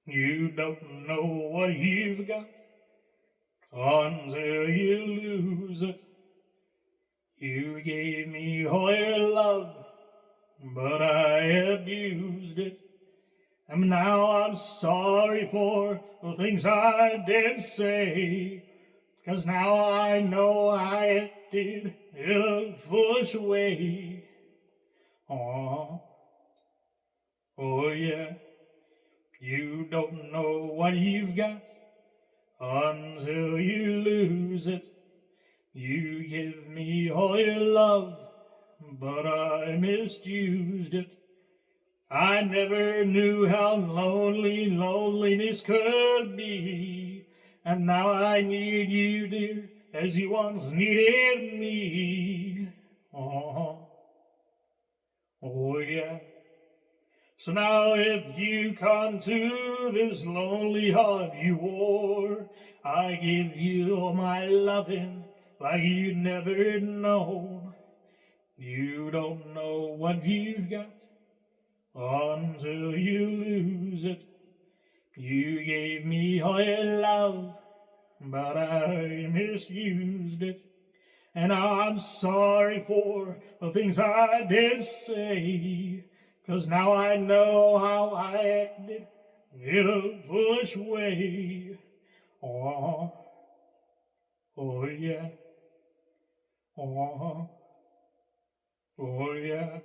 You don't know what you've got until you lose it. You gave me all your love, but I abused it. And now I'm sorry for the things I did say, 'cause now I know I acted in a foolish way. Oh, oh yeah, you don't know what you've got until you lose it. You give me all your love, but I misused it. I never knew how lonely loneliness could be. And now I need you, dear, as you once needed me. Oh, oh yeah. So now if you come to this lonely heart you wore, I give you all my loving like you'd never known. You don't know what you've got until you lose it. You gave me all your love, but I misused it. And I'm sorry for the things I did say, 'cause now I know how I acted in a foolish way. Oh, oh yeah, oh, oh yeah.